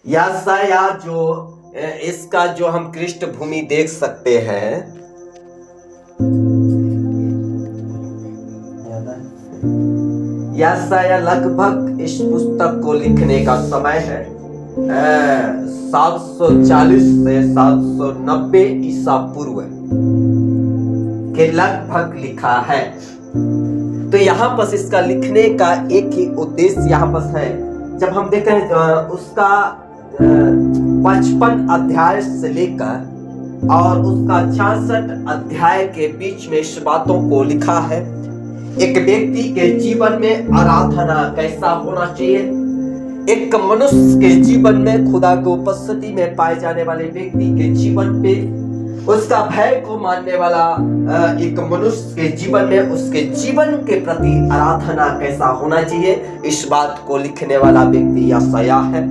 यशायाह जो इसका जो हम पृष्ठभूमि देख सकते हैं, यशायाह लगभग इस पुस्तक को लिखने का समय है 740 से 790 ईसा पूर्व के लगभग लिखा है। तो यहाँ पर इसका लिखने का एक ही उद्देश्य यहाँ पर है। जब हम देखते हैं उसका 55 अध्याय से लेकर और उसका 66 अध्याय के बीच में इस बातों को लिखा है। एक व्यक्ति के जीवन में आराधना कैसा होना चाहिए, एक मनुष्य के जीवन में खुदा की उपस्थिति में पाए जाने वाले व्यक्ति के जीवन पे उसका भय को मानने वाला एक मनुष्य के जीवन में उसके जीवन के प्रति आराधना कैसा होना चाहिए, इस बात को लिखने वाला व्यक्ति यशायाह है।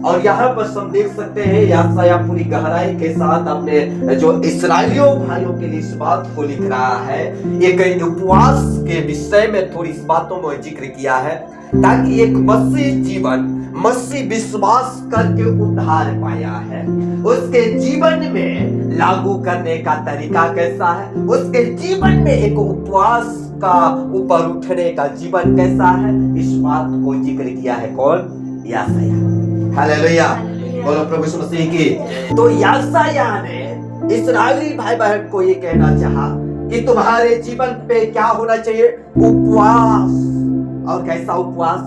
और यहाँ पर हम देख सकते हैं यशायाह पूरी गहराई के साथ अपने जो इस्राएलियों भाइयों के लिए इस बात को लिख रहा है। एक उपवास के विषय में थोड़ी इस बातों में जिक्र किया है ताकि एक मसीह जीवन, मसीह विश्वास करके उद्धार पाया है, उसके जीवन में लागू करने का तरीका कैसा है, उसके जीवन में एक उपवास का ऊपर उठने का जीवन कैसा है, इस बात को जिक्र किया है कौन? यशायाह। हालेलुया, बोलो प्रभु यीशु मसीह की। तो यशायाह ने इस्राएली भाई बहन को ये कहना चाहा कि तुम्हारे जीवन पे क्या होना चाहिए? उपवास। और कैसा उपवास?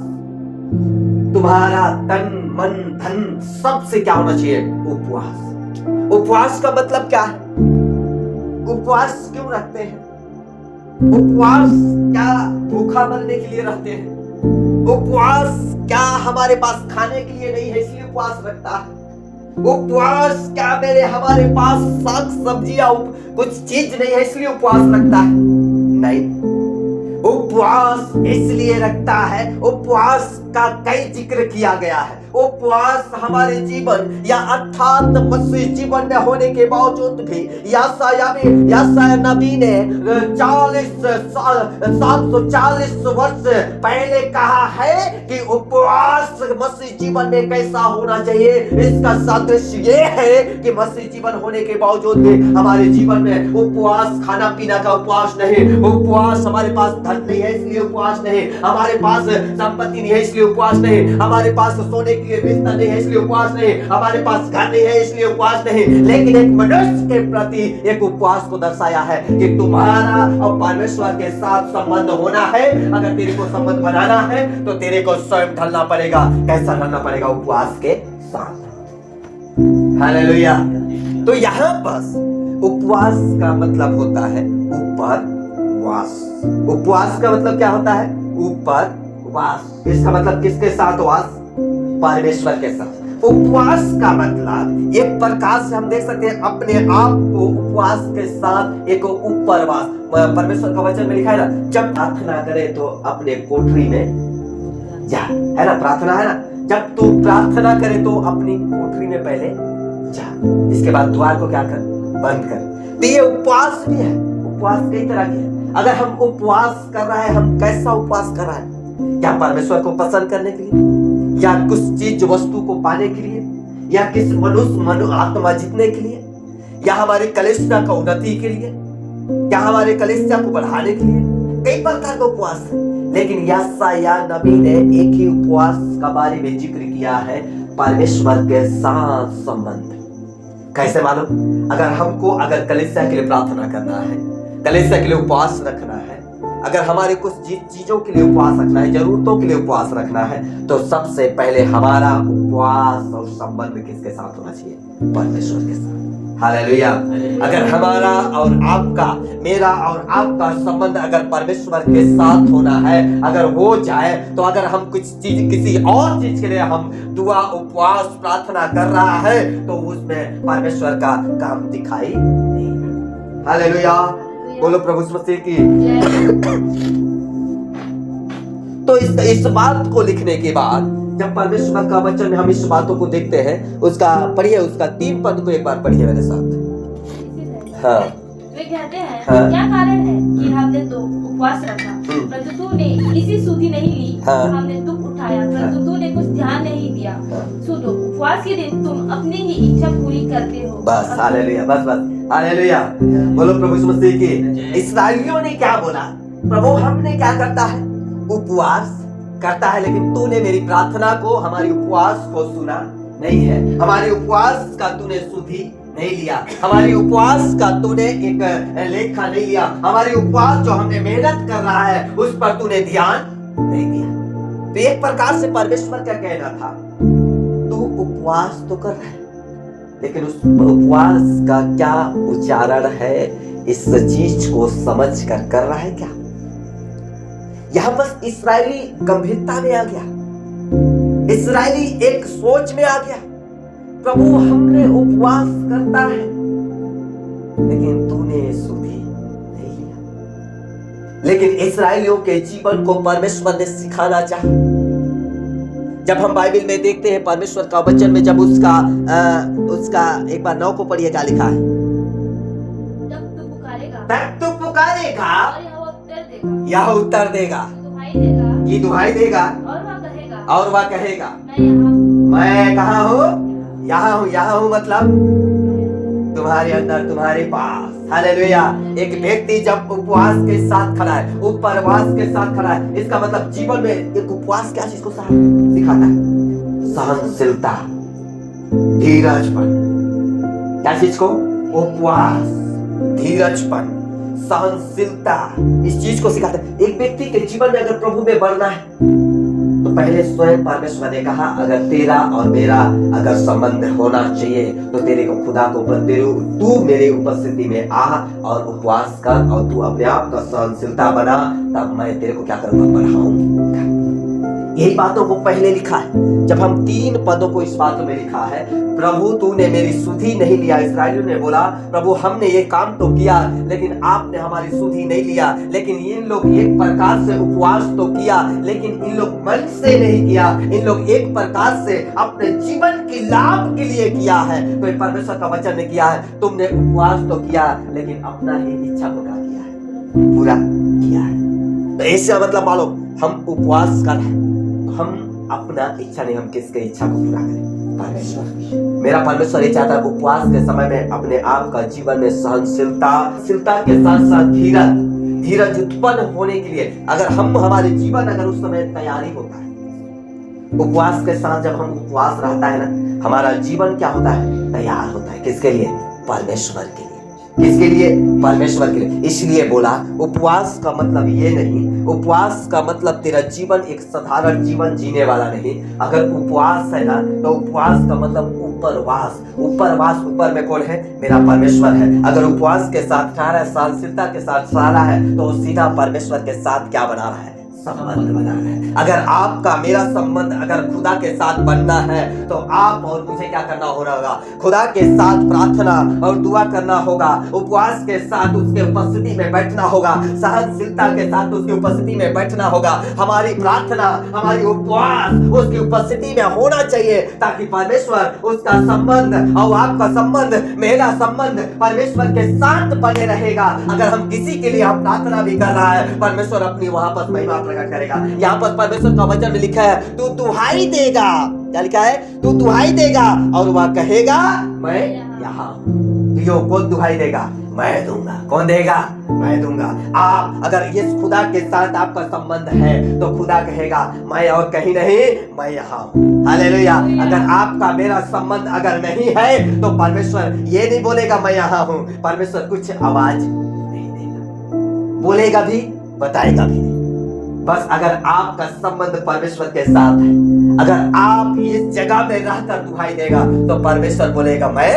तुम्हारा तन मन धन सबसे क्या होना चाहिए? उपवास। उपवास का मतलब क्या है? उपवास क्यों रखते हैं? उपवास क्या भूखा मरने के लिए रखते हैं? उपवास क्या हमारे पास खाने के लिए नहीं है इसलिए उपवास रखता है? उपवास क्या हमारे पास साग सब्जियां कुछ चीज नहीं है इसलिए उपवास रखता है? नहीं, उपवास इसलिए रखता है, उपवास का कई जिक्र किया गया है। उपवास हमारे जीवन या अर्थात मसीह जीवन में होने के बावजूद भी यशायाह नबी ने 740 वर्ष पहले कहा है कि उपवास मसीह जीवन में कैसा होना चाहिए। इसका सादृश्य ये है कि मसीह जीवन होने के बावजूद भी हमारे जीवन में उपवास खाना पीना का उपवास नहीं, उपवास हमारे पास धन नहीं है इसलिए उपवास नहीं, हमारे पास संपत्ति नहीं है इसलिए उपवास नहीं, हमारे पास सोने के लिए बिस्तर नहीं है इसलिए उपवास नहीं, हमारे पास घर नहीं है इसलिए उपवास नहीं, लेकिन एक मनुष्य के प्रति एक उपवास को दर्शाया है कि तुम्हारा और परमेश्वर के साथ संबंध होना है। अगर तेरे को संबंध बनाना है तो तेरे को स्वयं ढलना पड़ेगा। कैसा ढलना पड़ेगा? उपवास के साथ। हालेलुया। तो यहाँ पर उपवास का मतलब होता है उपवास। उपवास का मतलब क्या होता है? ऊपर वास। इसका मतलब किसके साथ वास? परमेश्वर के साथ। उपवास का मतलब एक प्रकार से हम देख सकते हैं अपने आप को उपवास के साथ एक उपरवास। परमेश्वर का वचन में लिखा है ना, जब प्रार्थना करे तो अपने कोठरी में जा, है ना? प्रार्थना है ना, जब तू प्रार्थना करे तो अपनी कोठरी में पहले जा, इसके बाद द्वार को क्या कर? बंद कर। तो ये उपवास भी है। उपवास कई तरह के है। अगर हम उपवास कर रहे हैं, हम कैसा उपवास कर रहे हैं? क्या परमेश्वर को पसंद करने के लिए, या कुछ चीज वस्तु को पाने के लिए, या किस मनुष्य आत्मा जीतने के लिए, या हमारे कलीसिया का उन्नति के लिए, या हमारे कलीसिया को बढ़ाने के लिए? कई प्रकार का उपवास है। लेकिन यशायाह नबी ने एक ही उपवास का बारे में जिक्र किया है, परमेश्वर के साथ संबंध। कैसे मालूम? अगर कलीसिया के लिए प्रार्थना करना है, कलीसिया के लिए उपवास रखना है, अगर हमारे कुछ चीजों के लिए उपवास रखना है, जरूरतों के लिए उपवास रखना है, तो सबसे पहले हमारा उपवास और संबंध किसके साथ होना चाहिए? परमेश्वर के साथ। हालेलुया। अगर हमारा और आपका, मेरा और आपका संबंध अगर परमेश्वर के साथ होना है, अगर हो जाए, तो अगर हम कुछ चीज किसी और चीज के लिए हम दुआ उपवास प्रार्थना कर रहा है तो उसमें परमेश्वर का काम दिखाई नहीं। हालेलुया, बोलो प्रभु यीशु मसीह की। तो इस बात को लिखने के बाद जब परमेश्वर का वचन में हम इस बातों को देखते हैं, उसका पढ़िए, उसका 3 पद को एक बार पढ़िए मेरे साथ। हाँ, वे कहते हैं, क्या कारण है कि हमने तो उपवास रखा परंतु तूने इसी सुधि नहीं ली। हमने दुख उठाया, परंतु तूने कुछ ध्यान नहीं दिया। सुनो, उपवास के दिन तुम अपनी ही इच्छा पूरी करते हो। बस हालेलुया, बस हालेलुया। बोलो प्रभु यीशु मसीह की। इस्राएलियों ने क्या बोला? प्रभु हमने क्या करता है? उपवास करता है, लेकिन तूने मेरी प्रार्थना को, हमारी उपवास को सुना नहीं है। हमारे उपवास का तूने सुधि नहीं लिया, हमारी उपवास का तूने एक लेखा नहीं लिया, हमारी उपवास जो हमने मेहनत कर रहा है उस पर तूने ध्यान नहीं दिया। तो एक प्रकार से परमेश्वर का कहना था, तू उपवास तो कर रहा है, लेकिन उस उपवास का क्या उच्चारण है, इस चीज को समझ कर रहा है क्या? यहां बस इस्राएली गंभीरता में आ गया, इस्राएली एक सोच में आ गया, प्रभु हमने उपवास करता है, लेकिन तूने सुधि नहीं लिया। लेकिन इस्राएलियों के जीवन को परमेश्वर ने सिखाना चाहा। जब हम बाइबल में देखते हैं परमेश्वर का वचन में, जब उसका एक बार 9 को पढ़िए, क्या लिखा है? जब तू पुकारेगा, तब तू पुकारेगा और यह उत्तर देगा, ये दुहाई देगा, और वह कहेगा मैं कहाँ हूँ? यहाँ हूँ मतलब तुम्हारे अंदर, तुम्हारे पास। हालेलुया। एक व्यक्ति जब उपवास के साथ खड़ा है, उपवास के साथ खड़ा है, इसका मतलब जीवन में एक उपवास क्या चीज को सिखाता है? सहनशीलता, धीरजपन। क्या चीज को? उपवास, धीरजपन, सहनशीलता, इस चीज को सिखाता है। एक व्यक्ति के जीवन में अगर प्रभु में बढ़ना है तो पहले स्वयं परमेश्वर ने कहा, अगर तेरा और मेरा अगर संबंध होना चाहिए तो तेरे को खुदा को तू मेरे उपस्थिति में आ और उपवास कर, और तू अपने आप का सहनशीलता बना, तब मैं तेरे को क्या करूंगा? बढ़ाऊंगा। यही बातों को पहले लिखा है। जब हम 3 पदों को इस बात में लिखा है, प्रभु तूने मेरी सुधि नहीं लिया। इस्राएलियों ने बोला, प्रभु हमने ये काम तो किया, लेकिन आपने हमारी सुधि नहीं लिया। लेकिन इन लोग एक प्रकार से उपवास तो किया, लेकिन इन लोग मन से नहीं किया, इन लोग एक प्रकार से अपने जीवन के लाभ के लिए किया है। तो परमेश्वर का वचन ने किया है, तुमने उपवास तो किया, लेकिन अपना ही इच्छा पूरा किया है, पूरा किया है। तो इससे मतलब मालूम, हम उपवास कर रहे हैं, हम अपना इच्छा नहीं, हम किसके इच्छा को पूरा करें? परमेश्वर। मेरा परमेश्वर ये चाहता है उपवास के समय में अपने आप का जीवन में सहनशीलता के साथ साथ धीरज उत्पन्न होने के लिए, अगर हमारे जीवन अगर उस समय तैयारी होता है, उपवास के साथ जब हम उपवास रहता है ना, हमारा जीवन क्या होता है? तैयार होता है। किसके लिए? परमेश्वर के लिए। किसके लिए? परमेश्वर के लिए। इसलिए बोला उपवास का मतलब ये नहीं, उपवास का मतलब तेरा जीवन एक साधारण जीवन जीने वाला नहीं। अगर उपवास है ना, तो उपवास का मतलब उपरवास। ऊपर में कौन है? मेरा परमेश्वर है। अगर उपवास के साथ खा रहा है, सहनशीलता के साथ खा रहा है, तो सीधा परमेश्वर के साथ क्या बना रहा है? संबंध बना रहा है। अगर आपका मेरा संबंध अगर खुदा के साथ बनना है, तो आप और मुझे क्या करना होगा? खुदा के साथ प्रार्थना और दुआ करना होगा, उपवास के साथ उसके उपस्थिति में बैठना होगा, सहनशीलता के साथ उसकी उपस्थिति में बैठना होगा। हमारी प्रार्थना, हमारी उपवास उसकी उपस्थिति में होना चाहिए, ताकि परमेश्वर उसका संबंध और आपका संबंध, मेरा संबंध परमेश्वर के साथ बने रहेगा। अगर हम किसी के लिए हम प्रार्थना भी कर रहा है, परमेश्वर अपनी वहां पर महिमा प्रकट करेगा। यहाँ पर परमेश्वर का वचन में लिखा है, तू दुहाई देगा। क्या लिखा है? तू दुहाई देगा और वह कहेगा मैं यहाँ। तो कौन दुहाई देगा? मैं दूंगा। कौन देगा? मैं दूंगा। आप अगर ये खुदा के साथ आपका संबंध है, तो खुदा कहेगा मैं और कहीं नहीं, मैं यहाँ हूँ। हालेलुया। अगर आपका मेरा संबंध अगर नहीं है, तो परमेश्वर ये नहीं बोलेगा मैं यहाँ हूँ। परमेश्वर कुछ आवाज नहीं देगा, बोलेगा भी, बताएगा भी नहीं। बस अगर आपका संबंध परमेश्वर के साथ है, अगर आप इस जगह में रहकर दुहाई देगा, तो परमेश्वर बोलेगा मैं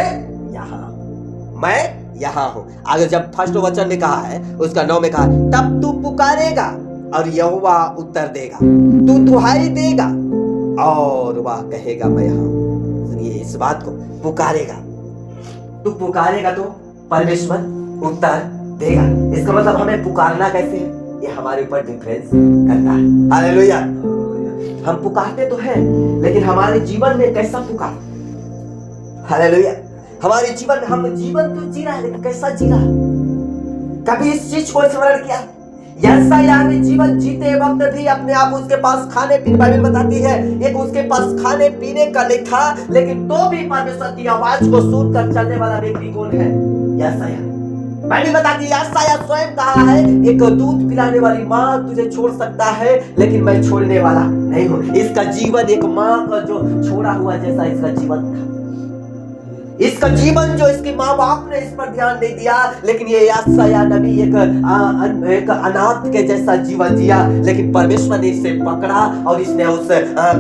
यहाँ हूं। अगर जब फर्स्ट वचन में कहा है, उसका 9 में कहा, तब तू पुकारेगा और यहोवा उत्तर देगा, तू दुहाई देगा और वह कहेगा मैं यहाँ हूं। सुनिए इस बात को, पुकारेगा, तू पुकारेगा तो परमेश्वर उत्तर देगा। इसका मतलब हमें पुकारना कैसे है, ये हमारे ऊपर डिफरेंस करता है। हालेलुया। हम पुकारते तो हैं, लेकिन हमारे जीवन में कैसा पुकार? हालेलुया। हमारे जीवन में हम जीवन तो जी रहा है, लेकिन कैसा जी रहा है? कभी इस चीज को स्मरण किया? यशायाह ने जीवन जीते वक्त भी अपने आप उसके पास खाने पीने, बाइबल बताती है एक उसके पास खाने पीने का नहीं था, लेकिन तो भी परमेश्वर की आवाज को सुनकर चलने वाला व्यक्ति कौन है? यशायाह। बाइबल बताती है यशायाह स्वयं कहा है, एक दूध पिलाने वाली माँ तुझे छोड़ सकता है, लेकिन मैं छोड़ने वाला नहीं हूँ। इसका जीवन एक माँ का जो छोड़ा हुआ जैसा इसका जीवन था। इसका जीवन जो इसके माँ बाप ने इस पर ध्यान नहीं दिया, लेकिन ये यशायाह नबी एक अनाथ के जैसा जीवन जिया, लेकिन परमेश्वर ने इसे पकड़ा और इसने उस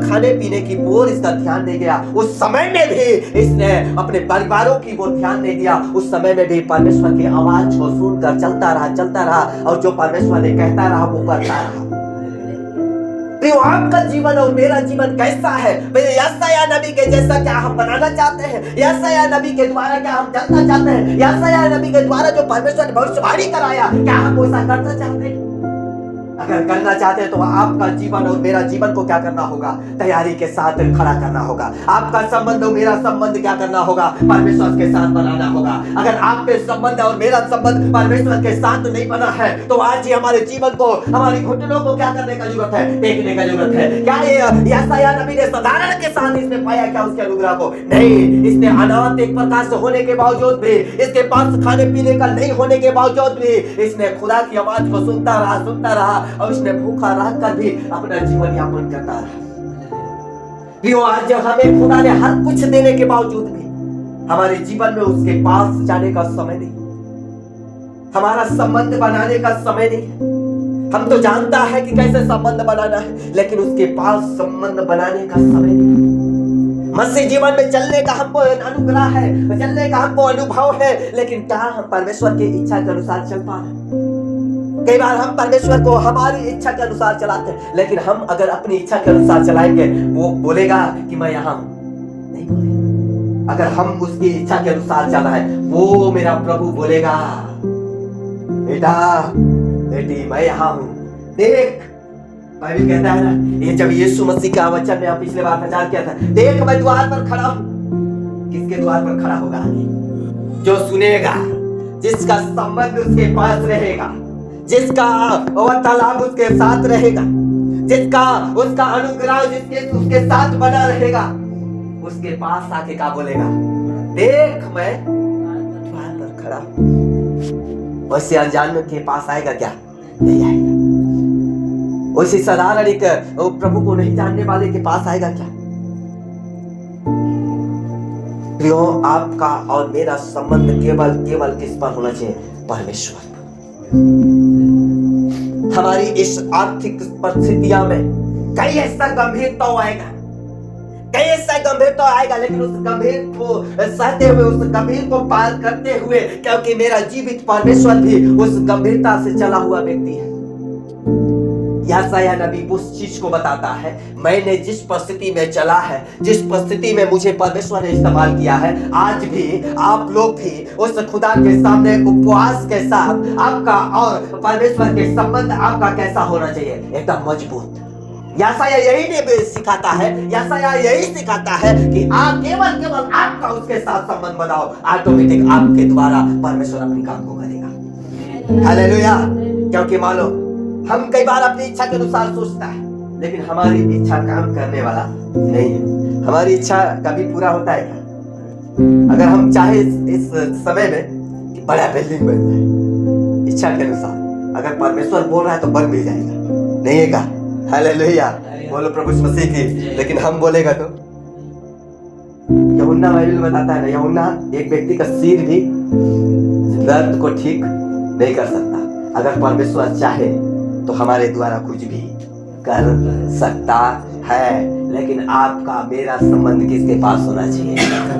खाने पीने की ओर इसका ध्यान नहीं दिया। उस समय में भी इसने अपने परिवारों की वो ध्यान नहीं दिया। उस समय में भी परमेश्वर की आवाज को सुनकर चलता रहा और जो परमेश्वर ने कहता रहा वो करता रहा। तो आपका जीवन और मेरा जीवन कैसा है? यशायाह नबी के जैसा क्या हम बनाना चाहते हैं? यशायाह नबी के द्वारा क्या हम चलना चाहते हैं? यशायाह नबी के द्वारा जो परमेश्वर ने भविष्यवाणी कराया, क्या हम वैसा करना चाहते हैं? अगर करना चाहते हैं तो आपका जीवन और मेरा जीवन को क्या करना होगा? तैयारी के साथ खड़ा करना होगा। आपका संबंध और मेरा संबंध क्या करना होगा? परमेश्वर के साथ बनाना होगा। अगर आपके संबंध और मेरा संबंध परमेश्वर के साथ नहीं बना है तो आज ही हमारे जीवन को, हमारी घुटनों को क्या करने का जरूरत है? देखने का जरूरत है। क्या ये यशायाह नबी ने साधारण के साथ इसने पाया क्या उसके अनुग्रह को? नहीं। इसने अनाथ एक प्रकार से होने के बावजूद भी, इसके पास खाने पीने का नहीं होने के बावजूद भी इसने खुदा की आवाज को सुनता रहा और उसने भूखा रहकर भी अपना जीवन यापन करता रहा। आज जब हमें खुदा ने हर कुछ देने के बावजूद भी हमारे जीवन में उसके पास जाने का समय नहीं, हमारा संबंध बनाने का समय नहीं है। हम तो जानता है कि कैसे संबंध बनाना है, लेकिन उसके पास संबंध बनाने का समय नहीं। मसीह जीवन में चलने का हमको अनुग्रह है, चलने का हमको अनुभव है, लेकिन क्या हम परमेश्वर की इच्छा के अनुसार चल पा रहे हैं? कई बार हम परमेश्वर को हमारी इच्छा के अनुसार चलाते हैं, लेकिन हम अगर अपनी इच्छा के अनुसार चलाएंगे वो बोलेगा कि मैं यहाँ हूं, नहीं बोलेगा। अगर हम उसकी इच्छा के अनुसार चल रहे हैं, वो मेरा प्रभु बोलेगा बेटा बेटी मैं यहाँ हूं। देख, बाइबल कहता है ना, ये जब यीशु मसीह का वचन में पिछले बार प्रचार किया था, देख मैं द्वार पर खड़ा हूं। किसके द्वार पर खड़ा होगा? जो सुनेगा, जिसका संबंध उसके पास रहेगा, जिसका वार्तालाप उसके साथ रहेगा, जिसका उसका अनुग्रह जिसके उसके साथ बना रहेगा, उसके पास आके क्या बोलेगा? देख मैं द्वार पर खड़ा हूं। वैसे अनजान के पास आएगा क्या? नहीं आएगा। वैसे साधारण एक प्रभु को नहीं जानने वाले के पास आएगा क्या? प्रियो, आपका और मेरा संबंध केवल किस पर होना चाहिए? परमेश्वर। हमारी इस आर्थिक परिस्थितियों में कई ऐसा गंभीर तो आएगा, लेकिन उस गंभीर को सहते हुए, उस गंभीर को पार करते हुए, क्योंकि मेरा जीवित परमेश्वर भी उस गंभीरता से चला हुआ व्यक्ति है। यशायाह नबी उस चीज को बताता है, मैंने जिस परिस्थिति में चला है, जिस परिस्थिति में मुझे परमेश्वर ने इस्तेमाल किया है, आज भी आप लोग भी उस खुदा के सामने उपवास के साथ आपका और परमेश्वर के संबंध आपका कैसा होना चाहिए? एकदम मजबूत। यशायाह यही नहीं सिखाता है, यशायाह यही सिखाता है कि आप केवल आपका उसके साथ संबंध बनाओ, ऑटोमेटिक आपके द्वारा परमेश्वर अपनी काम को करेगा। हालेलुया। क्योंकि मानो हम कई बार अपनी इच्छा के अनुसार सोचता है, लेकिन हमारी इच्छा काम करने वाला नहीं है। हमारी इच्छा कभी पूरा होता है क्या? अगर हम चाहे इस समय में कि बड़ा बिल्डिंग बन जाए, इच्छा के अनुसार, अगर परमेश्वर बोल रहा है तो बन भी जाएगा, नहीं है क्या? हालेलुया, बोलो प्रभु यीशु मसीह की। लेकिन हम बोलेगा तो? यूहन्ना बाइबल बताता है ना, यूहन्ना एक व्यक्ति का सिर भी दर्द को ठीक नहीं कर सकता। अगर परमेश्वर चाहे तो हमारे द्वारा कुछ भी कर सकता है, लेकिन आपका मेरा संबंध किसके पास होना चाहिए?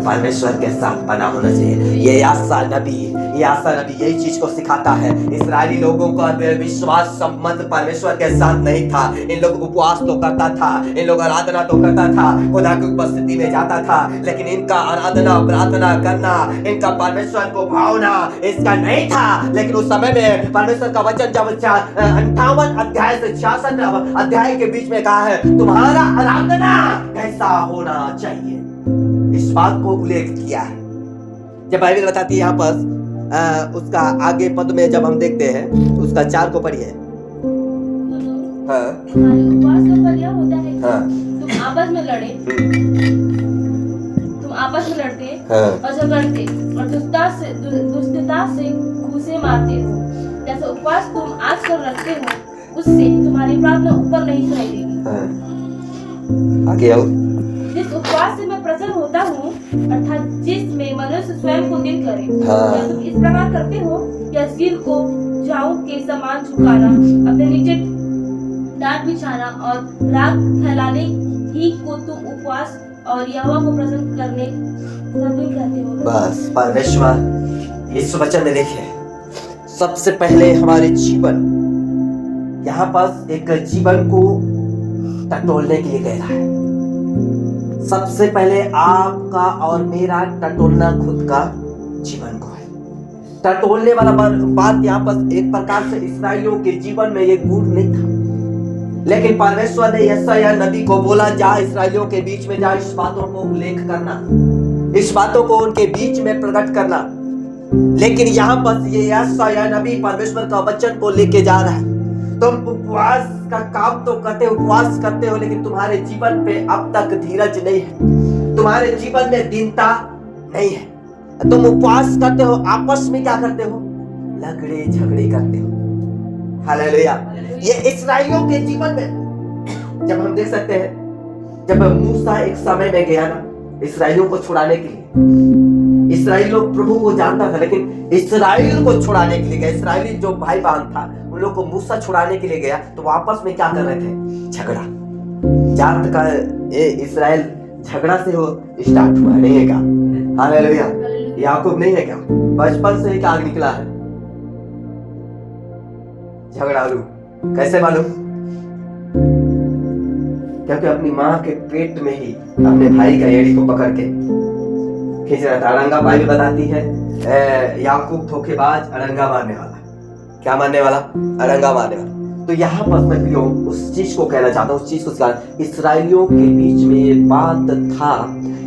परमेश्वर के साथ बना होना चाहिए। ये यशायाह नबी यही चीज को सिखाता है। इस्राएली लोगों का विश्वास संबंध परमेश्वर के साथ नहीं था। इन लोग उपवास तो करता था, इन लोग आराधना तो करता था, खुदा की उपस्थिति में जाता था, लेकिन इनका आराधना प्रार्थना करना, इनका परमेश्वर को भावना इसका नहीं था। लेकिन उस समय में परमेश्वर का वचन जब 58 अध्याय से 66 अध्याय के बीच में कहा है, तुम्हारा आराधना कैसा होना चाहिए, इस बात को उल्लेख किया है। जब बाइबल बताती है यहाँ पर उसका आगे पद में जब हम देखते हैं, उसका 4 को पढ़िए। हाँ तुम्हारे उपवास का फल यह होता है कि हाँ तुम आपस में लड़े, तुम आपस में लड़ते हाँ और झगड़ते और दुष्टता से घूंसे मारते हो। जैसा उपवास तुम आजकल रखते हो, उससे तुम्हारी प्रार्थना ऊपर नहीं सुनाई देगी। हाँ। आगे आओ। जिस उपवास से मैं प्रसन्न होता हूँ, अर्थात जिसमें मनुष्य स्वयं को दिन करे, हाँ। क्या तुम इस प्रकार करते हो? या सिर को जाऊ के समान झुकाना, अपने नीचे डांट बिछाना और राग फैलाने ही को तुम उपवास और यहोवा को प्रसन्न करने कहते हो। बस परमेश्वर इस वचन में देखिए, सबसे पहले हमारे जीवन, यहाँ पर एक जीवन को टटोलने के लिए कह रहा है। सबसे पहले आपका और मेरा टटोलना खुद का जीवन को है। टटोलने वाला बात यहाँ पर एक प्रकार से इस्राएलियों के जीवन में ये गुण नहीं था, लेकिन परमेश्वर ने यशायाह नबी को बोला, जा इस्राएलियों के बीच में जा, इस बातों को उल्लेख करना, इस बातों को उनके बीच में प्रकट करना। लेकिन यहाँ पर ये यशायाह नबी परमेश्वर का वचन को लेके जा रहा है। तुम उपवास का काम तो करते हो, उपवास करते हो, लेकिन तुम्हारे जीवन पे अब तक धीरज नहीं है, तुम्हारे जीवन में दीनता नहीं है। तुम उपवास करते हो, आपस में क्या करते हो? लड़े झगड़े करते हो। हालेलुया। ये इस्राएलियों के जीवन में जब हम देख सकते हैं, जब मूसा एक समय में गया ना इस्राएलियों को छुड़ाने के लिए, इस्राएल लोग प्रभु को जानता था, लेकिन इस्राएल को छुड़ाने के लिए गया, इस्राएली जो भाई बहन था उन लोग को मूसा छुड़ाने के लिए गया, तो आपस में क्या कर रहे थे? झगड़ा। जात का इस्राएल झगड़ा से हो स्टार्ट हुआ नहीं है क्या? हालेलुया। याकूब नहीं है क्या? बचपन से ही आग निकला है झगड़ालू। कैसे मालूम? क्योंकि अपनी माँ के पेट में ही अपने भाई का एड़ी को पकड़ के खींच रहा था। अड़ंगा बाइबल बताती है, याकूब धोखेबाज, अड़ंगा मारने वाला। क्या मारने वाला? अड़ंगा मारने वाला। तो यहाँ पर मैं प्रियो उस चीज को कहना चाहता हूँ, उस चीज को सिखाना। इस्राएलियों के बीच में ये बात था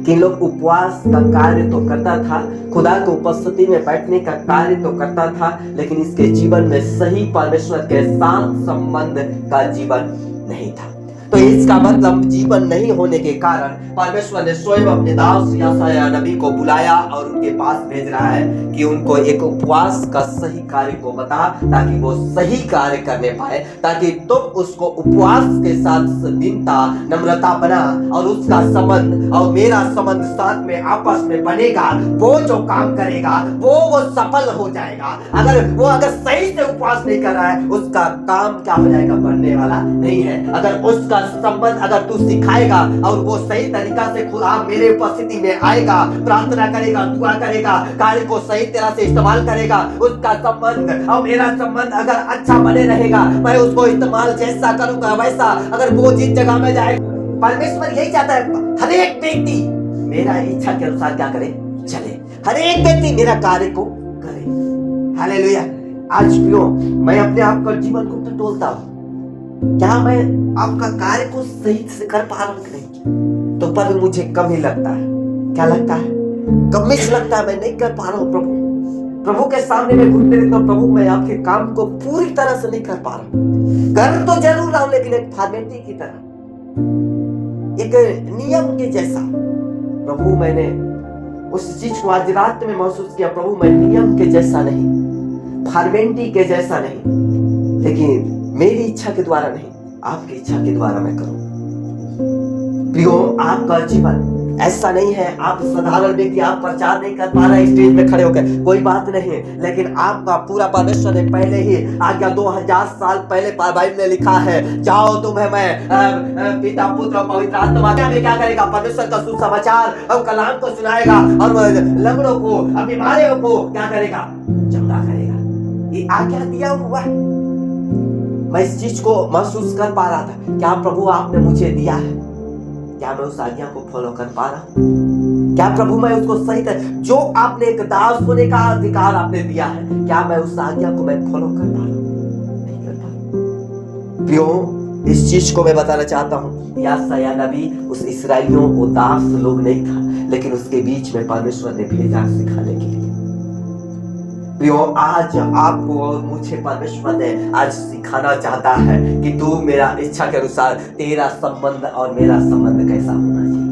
कि लोग उपवास का कार्य तो करता था, खुदा की उपस्थिति में बैठने का कार्य तो करता था, लेकिन इसके जीवन में सही परमेश्वर के साथ संबंध का जीवन नहीं था। तो इसका मतलब जीवन नहीं होने के कारण परमेश्वर ने स्वयं अपने दास यशायाह नबी को बुलाया और उनके पास भेज रहा है कि उनको एक उपवास का सही कार्य को बता, ताकि वो सही कार्य करने पाए, ताकि तुम उसको उपवास के साथ दीनता, नम्रता बना, और उसका संबंध और मेरा संबंध साथ में आपस में बनेगा। वो जो काम करेगा वो सफल हो जाएगा। अगर सही से उपवास नहीं कर रहा है, उसका काम क्या हो जाएगा? बनने वाला नहीं है। अगर उसका संबंध अगर तू सिखाएगा और वो सही तरीका से खुदा मेरे उपस्थिति में आएगा, प्रार्थना करेगा, दुआ करेगा, कार्य को सही तरह से इस्तेमाल करेगा, उसका संबंध और मेरा संबंध अगर अच्छा बने रहेगा, मैं उसको इस्तेमाल जैसा करूंगा वैसा, अगर वो जिस जगह में जाए, परमेश्वर यही चाहता है हर एक व्यक्ति मेरा इच्छा के अनुसार क्या करे? चले। हर एक व्यक्ति मेरा कार्य को करे। हालेलुया। आज प्रियो मैं अपने आप का जीवन को टटोलता हूँ, क्या मैं आपका कार्य को सही से कर पा रहा हूं कि नहीं? तो पर मुझे कम ही लगता है। क्या लगता है? कमिश लगता है, मैं नहीं कर पा रहा हूं। प्रभु के सामने मैं घुटने देता हूं, प्रभु मैं आपके काम को पूरी तरह से नहीं कर पा रहा हूं। कर तो जरूर रहा हूं, लेकिन एक फॉर्मेलिटी की तरह, एक नियम के जैसा। प्रभु मैंने उस चीज को आज रात में महसूस किया, प्रभु मैं नियम के जैसा नहीं, फॉर्मेलिटी के जैसा नहीं, लेकिन मेरी इच्छा के द्वारा नहीं, आपकी इच्छा के द्वारा मैं करूं। प्रियो आपका जीवन ऐसा नहीं है, आप साधारण व्यक्ति, आप प्रचार नहीं कर पा रहे स्टेज पे खड़े होकर, कोई बात नहीं है, लेकिन आपका पूरा परमेश्वर ने पहले ही आज्ञा 2000 साल पहले बाइबल में लिखा है, जाओ तुम्हें मैं पिता पुत्र और पवित्र आत्मा में क्या करेगा? परमेश्वर का सुसमाचार और कलाम को सुनाएगा, और लंगड़ों को, बीमारियों को क्या करेगा? चंगा करेगा। ये आज्ञा दिया हुआ है। मैं इस चीज को महसूस कर पा रहा था, क्या प्रभु आपने मुझे दिया है? क्या मैं उस आज्ञा को फॉलो कर पा रहा हूं? क्या प्रभु मैं उसको सही तरह, जो आपने एक दास होने का अधिकार आपने दिया है, क्या मैं उस आज्ञा को मैं फॉलो कर पा रहा हूं? नहीं कर पा रहा। प्रियो इस चीज को मैं बताना चाहता हूं, यशायाह नबी उस इस्राएलियों को दास लोग नहीं था, लेकिन उसके बीच में परमेश्वर ने भेजा सिखाने के लिए। प्रियो, आज आपको और मुझे परमेश्वर ने आज सिखाना चाहता है कि तू मेरा इच्छा के अनुसार तेरा संबंध और मेरा संबंध कैसा होना चाहिए।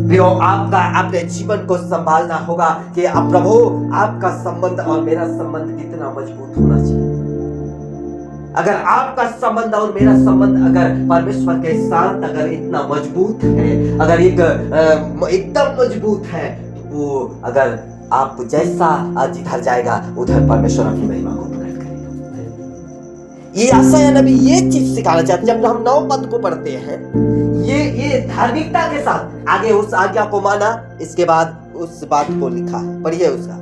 प्रियो, आपका अपने जीवन को संभालना होगा कि अब प्रभु आपका संबंध और मेरा संबंध कितना मजबूत होना चाहिए। अगर आपका संबंध और मेरा संबंध अगर परमेश्वर के साथ अगर इतना मजबूत है, अगर एकदम मजबूत है, वो अगर आप जैसा आज जिधर जाएगा उधर परमेश्वर अपनी महिमा को प्रकट करेगा। ये यशायाह नबी ये चीज सिखाना चाहते हैं। जब हम 9 पद को पढ़ते हैं, ये धार्मिकता के साथ आगे उस आज्ञा को माना, इसके बाद उस बात को लिखा है, पढ़िए उसका।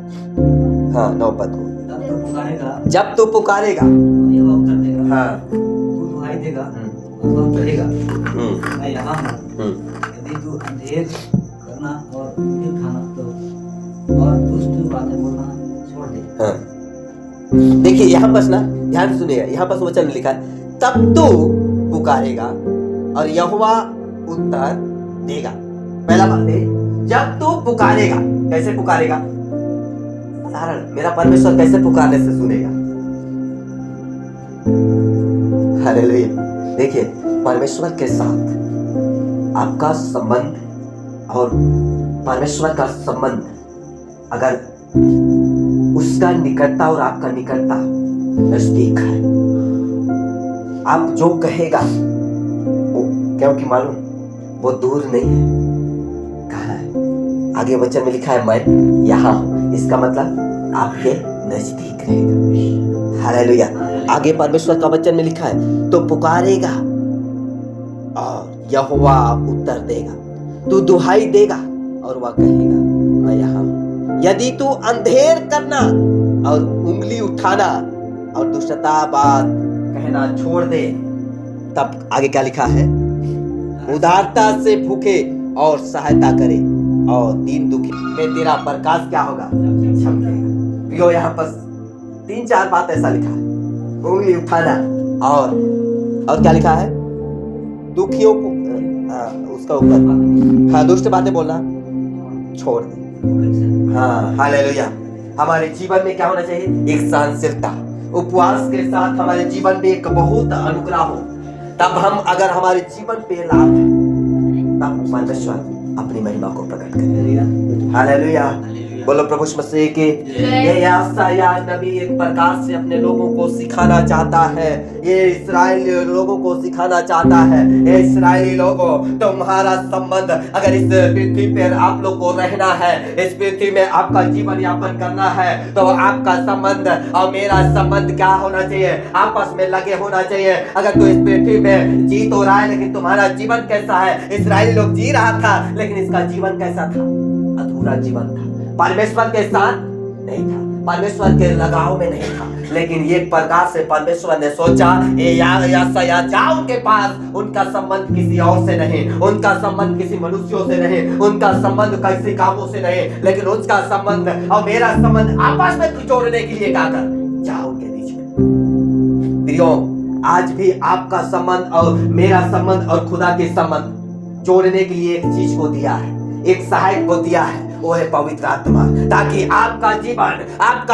हाँ, 9 पद को। जब तू पुकारेगा यहोवा उत्तर देगा। हाँ, तू दुहाई देगा और वह कहेगा मैं यहाँ हूँ। यदि तू अंधेर करना और उंगली उठाना और दुष्ट बातें बोलना छोड़ दे। हाँ। देखिए यहाँ पर ना ध्यान सुनिएगा, यहाँ पर वचन में लिखा है तब तू पुकारेगा और यहोवा उत्तर देगा। पहला बात है, जब तू पुकारेगा। कैसे पुकारेगा? साधारण मेरा परमेश्वर कैसे पुकारने से सुनेगा? हालेलुया। देखिए, परमेश्वर के साथ आपका संबंध और परमेश्वर का संबंध अगर उसका निकटता और आपका निकटता नजदीक है, आप जो कहेगा वो, क्योंकि मालूम वो दूर नहीं है, कहाँ है? आगे वचन में लिखा है मैं यहाँ हूं। इसका मतलब आपके नजदीक रहेगा। हालेलुया। आगे परमेश्वर का वचन में लिखा है तो पुकारेगा और यहोवा उत्तर देगा, तू दुहाई देगा और वह कहेगा मैं यहाँ हूं। यदि तू अंधेर करना और उंगली उठाना और दुष्टता बात कहना छोड़ दे, तब आगे क्या लिखा है? उदारता से भूखे और सहायता करे और दीन दुखी में तेरा प्रकाश क्या होगा? चमकेगा। प्रियो, यहाँ पर 3-4 बात ऐसा लिखा है, उंगली उठाना और क्या लिखा है? दुखियों को उसका ऊपर, हाँ, दुष्ट बातें बोलना छोड़ दे। हाँ, हालेलुया। हमारे जीवन में क्या होना चाहिए? एक सहनशीलता, उपवास के साथ हमारे जीवन में एक बहुत अनुग्रह हो, तब हम अगर हमारे जीवन पे लाभ है, तब परमेश्वर अपनी महिमा को प्रकट करेगा। हालेलुया। बोलो प्रभु यीशु मसीह की। ये यशायाह नबी एक प्रकार से अपने लोगों को सिखाना चाहता है, ये इस्राएली लोगों को सिखाना चाहता है, ये इस्राएली लोगों, तुम्हारा संबंध अगर इस पृथ्वी पर आप लोग को रहना है, इस पृथ्वी में आपका जीवन यापन करना है, तो आपका संबंध और मेरा संबंध क्या होना चाहिए? आपस में लगे होना चाहिए। अगर तू इस पृथ्वी में जी तो रहा है, लेकिन तुम्हारा जीवन कैसा है? इस्राएली लोग जी रहा था, लेकिन इसका जीवन कैसा था? अधूरा जीवन था, परमेश्वर के साथ नहीं था, परमेश्वर के लगाव में नहीं था। लेकिन ये प्रकार से परमेश्वर ने सोचा यशायाह जा उनके पास, उनका संबंध किसी और से नहीं, उनका संबंध किसी मनुष्यों से नहीं, उनका संबंध किसी कामों से नहीं, लेकिन उसका संबंध और मेरा संबंध आपस में जोड़ने के लिए क्या कर जाओ उनके बीच में। प्रियो, आज भी आपका संबंध और मेरा संबंध और खुदा के संबंध जोड़ने के लिए एक चीज को दिया है, एक सहायक को दिया है, वो है पवित्र आत्मा। ताकि आपका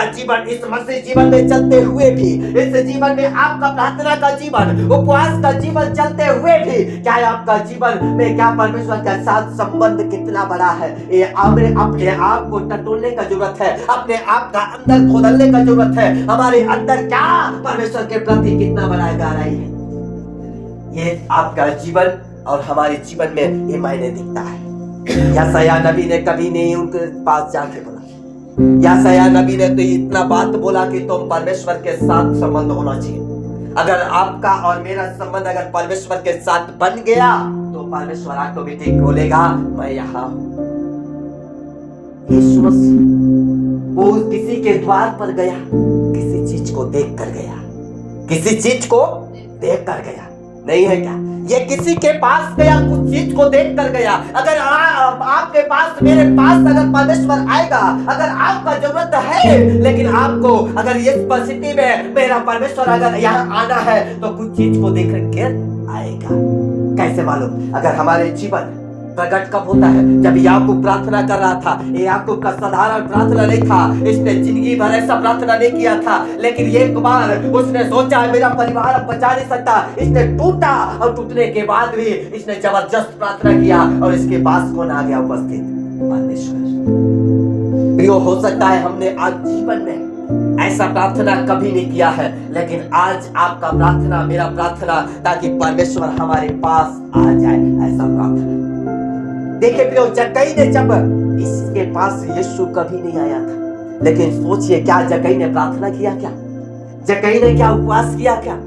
जीवन इस मसीह जीवन में चलते हुए भी, इस जीवन में आपका प्रार्थना का जीवन, उपवास का जीवन चलते हुए भी, क्या आपका जीवन में क्या परमेश्वर के साथ संबंध कितना बड़ा है? ये अपने आप को टटोलने का जरूरत है, अपने आप का अंदर खोदलने का जरूरत है। हमारे अंदर क्या परमेश्वर के प्रति कितना बड़ा गहराई है, ये आपका जीवन और हमारे जीवन में ये मायने दिखता है। यशायाह नबी ने कभी नहीं उनके पास जाके बोला, यशायाह नबी ने तो इतना बात बोला कि तुम परमेश्वर के साथ संबंध होना चाहिए। अगर आपका और मेरा संबंध अगर परमेश्वर के साथ बन गया, तो परमेश्वर ऑटोमेटिक बोलेगा मैं यहाँ हूं। यीशु मसीह वो किसी के द्वार पर गया, किसी चीज को देख कर गया, किसी चीज को देख कर गया, नहीं है क्या? ये किसी के पास गया, कुछ चीज को देख कर गया। अगर आपके पास, मेरे पास अगर परमेश्वर आएगा, अगर आपका जरूरत है, लेकिन आपको अगर इस परिस्थिति में मेरा परमेश्वर अगर यहाँ आना है, तो कुछ चीज को देख कर आएगा। कैसे मालूम? अगर हमारे जीवन प्रकट कब होता है? जब याकूब प्रार्थना कर रहा था। ये याकूब का साधारण प्रार्थना नहीं था, इसने जिंदगी भर ऐसा प्रार्थना नहीं किया था, लेकिन एक बार उसने सोचा मेरा परिवार अब बचा नहीं सकता। इसने टूटा और टूटने के बाद भी इसने जबरदस्त प्रार्थना किया और इसके पास कौन आ गया उपस्थित? परमेश्वर। प्रियो, हो सकता है हमने आज जीवन में ऐसा प्रार्थना कभी नहीं किया है, लेकिन आज आपका प्रार्थना, मेरा प्रार्थना, ताकि परमेश्वर हमारे पास आ जाए, ऐसा प्रार्थना। देखिए प्रियो, जक्कई ने जब इसके पास यीशु कभी नहीं आया था, लेकिन सोचिए क्या जक्कई ने प्रार्थना किया? क्या जक्कई ने क्या उपवास किया? क्या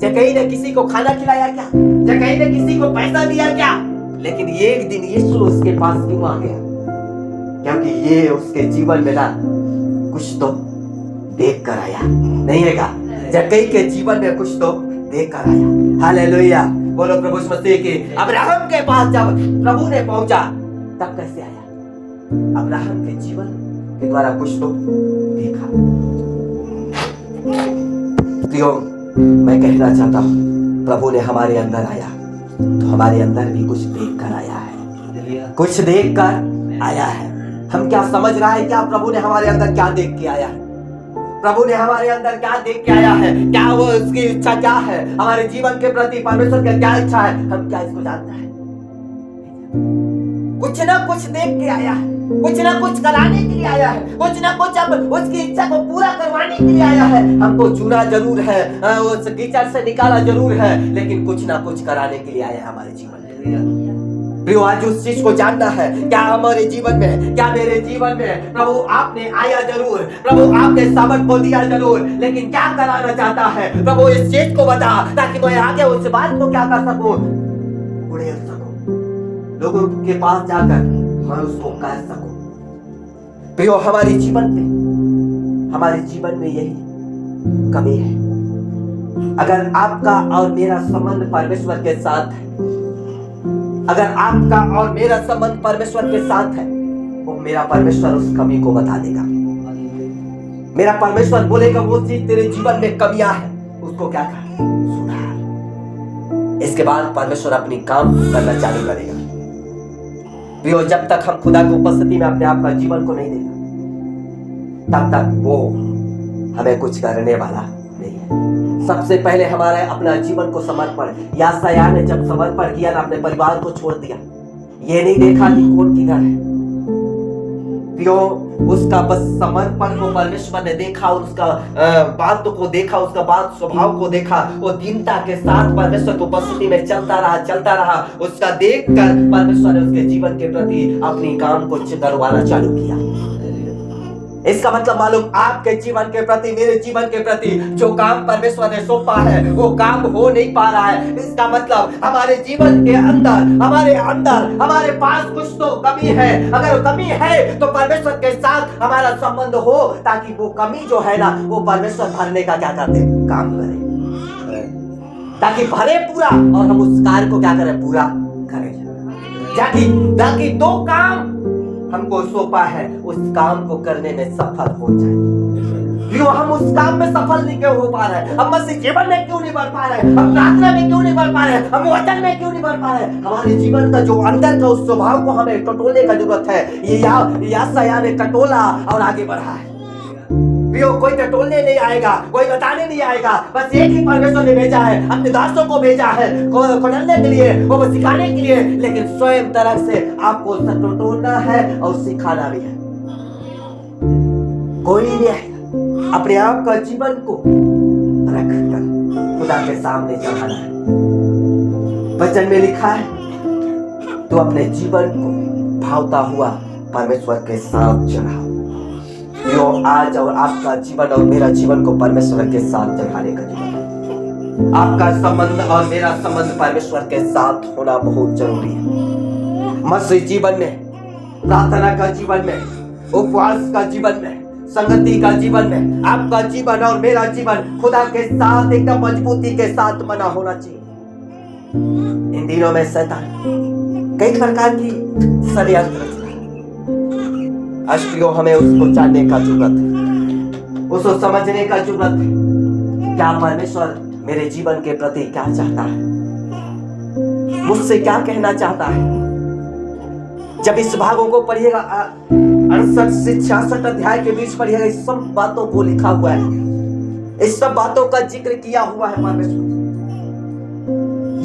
जक्कई ने किसी को खाना खिलाया? क्या जक्कई ने किसी को पैसा दिया? क्या? लेकिन एक दिन यीशु उसके पास क्यों आ गया? क्योंकि ये उसके जीवन में ना कुछ तो देख कर आया, नहीं है क्या? जक्कई के जीवन में कुछ तो देख कर आया। हालेलुया, बोलो प्रभु यीशु मसीह की। अब्राहम के पास जब प्रभु ने पहुंचा, तब कैसे आया? अब्राहम के जीवन के द्वारा कुछ तो देखा। प्रियो, मैं कहना चाहता हूं, प्रभु ने हमारे अंदर आया तो हमारे अंदर भी कुछ देख कर आया है, कुछ देख कर आया है। हम क्या समझ रहा है? क्या प्रभु ने हमारे अंदर क्या देख के आया है? प्रभु ने हमारे अंदर क्या देख के आया है? क्या वो उसकी इच्छा क्या है हमारे जीवन के प्रति? परमेश्वर की क्या इच्छा है? हम क्या इसको जानते हैं? कुछ ना कुछ देख के आया है, कुछ ना कुछ कराने के लिए आया है, कुछ ना कुछ अब उसकी इच्छा को पूरा करवाने के लिए आया है। हमको चुना जरूर है, उस कीचड़ से निकाला जरूर है, लेकिन कुछ ना कुछ कराने के लिए आया है हमारे जीवन में। प्रियो, आज उस चीज को जानना है। क्या हमारे जीवन में, क्या मेरे जीवन में प्रभु आपने आया जरूर, प्रभु आपने सामर्थ को दिया जरूर, लेकिन क्या कराना चाहता है? प्रभु इस चीज को बता, ताकि मैं आगे उस बात को क्या कर सकूं? उड़ेल सकूं, लोगों के पास जाकर मैं उसको कह सकूं। प्रियो, हमारे जीवन में यही कमी है। अगर आपका और मेरा संबंध परमेश्वर के साथ है, अगर आपका और मेरा संबंध परमेश्वर के साथ है, वो मेरा परमेश्वर उस कमी को बता देगा। मेरा परमेश्वर बोलेगा वो चीज तेरे जीवन में कमियां है, उसको क्या कर, सुधार। इसके बाद परमेश्वर अपनी काम करना चालू करेगा। प्रियो, जब तक हम खुदा की उपस्थिति में अपने आप का जीवन को नहीं देगा, तब तक वो हमें कुछ करने वाला नहीं है। सबसे पहले हमारा अपना जीवन को समर्पण, याशायाह ने जब समर्पण किया ना, अपने परिवार को छोड़ दिया, ये नहीं देखा कि कौन किधर है। प्रियो, उसका बस समर्पण को परमेश्वर ने देखा और उसका बात को देखा, उसका बात स्वभाव को देखा। वो दीनता के साथ परमेश्वर की उपस्थिति में चलता रहा। उसका देखकर परमेश्वर ने उसके जीवन के प्रति अपनी काम को करवाना चालू किया। इसका मतलब मालूम, आपके जीवन के प्रति, मेरे जीवन के प्रति जो काम परमेश्वर ने सौंपा है वो काम हो नहीं पा रहा है। इसका मतलब हमारे जीवन के अंदर हमारे पास कुछ तो कमी है। अगर कमी है तो परमेश्वर के साथ हमारा संबंध हो, ताकि वो कमी जो है ना, वो परमेश्वर भरने का क्या करते, काम करे, ताकि भरे पूरा और हम उस कार्य को क्या करें, पूरा करें। ताकि दो काम हमको सौंपा है, उस काम को करने में सफल हो जाए। क्यों हम उस काम में सफल नहीं क्यों हो पा रहे? हम मसीह जीवन में क्यों नहीं बढ़ पा रहे? हम प्रार्थना में क्यों नहीं बढ़ पा रहे? हम वचन में क्यों नहीं बढ़ पा रहे? हमारे जीवन का जो अंदर का उस स्वभाव को हमें टटोलने का जरूरत है। ये याशायाह ने टटोला और आगे बढ़ा है। प्रियो, कोई टटोलने नहीं आएगा, कोई बताने नहीं आएगा, बस एक ही परमेश्वर ने भेजा है, अपने दासों को भेजा है खोलने के लिए, वो सिखाने के लिए, लेकिन स्वयं तरफ से आपको टटोलना है और सिखाना भी है। कोई नहीं आएगा। अपने आप का जीवन को रखकर खुदा के सामने चढ़ाना है। वचन में लिखा है, तो अपने जीवन को भावता हुआ परमेश्वर के साथ चढ़ाओ। जो आज और आपका जीवन और मेरा जीवन को परमेश्वर के साथ चढ़ाने का जीवन है। आपका संबंध और मेरा संबंध परमेश्वर के साथ होना बहुत जरूरी है। मसीह जीवन में, प्रार्थना का जीवन में, उपवास का जीवन में, संगति का जीवन में, आपका जीवन और मेरा जीवन खुदा के साथ एकदम मजबूती के साथ बना होना चाहिए। इन दिनों में शैतान कई प्रकार की षड्यंत्र, अष्टियों हमें उसको जानने का जरूरत है, उसको समझने का जरूरत है। क्या परमेश्वर मेरे जीवन के प्रति क्या चाहता है, मुझसे क्या कहना चाहता है। जब इस भागों को पढ़िएगा 68 से 66 अध्याय के बीच पढ़िएगा, इस सब बातों को लिखा हुआ है, इस सब बातों का जिक्र किया हुआ है परमेश्वर।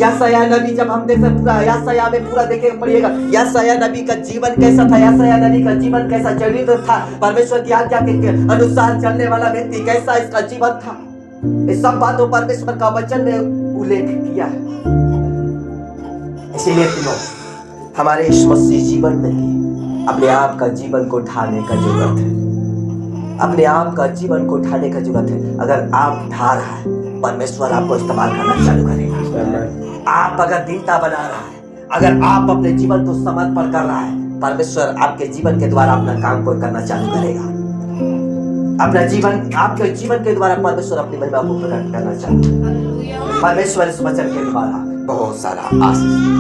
यशायाह नबी जब हम देख पूरा यशायाह में पूरा देखेंगे पढ़िएगा, यशायाह नबी का जीवन कैसा था, यशायाह नबी का जीवन कैसा चरित्र था, परमेश्वर की आज्ञा के अनुसार चलने वाला व्यक्ति कैसा इसका जीवन था, इस सब बातों परमेश्वर का वचन में उल्लेख किया है। इसीलिए हमारे इस मसीह जीवन में ही अपने आप का जीवन को ढालने का जरूरत है, अपने आप का जीवन को ढालने का जरूरत है। अगर आप ढा रहा है, परमेश्वर आपको इस्तेमाल करना चालू करेगा। आप अगर दीनता बना रहा है, अगर आप अपने जीवन को समर्पण कर रहा है, परमेश्वर आपके जीवन के द्वारा अपना काम को करना चालू करेगा। अपना जीवन, आपके जीवन के द्वारा परमेश्वर अपनी महिमा को प्रकट करना चालू करेगा। परमेश्वर इस वचन के द्वारा बहुत सारा आशीष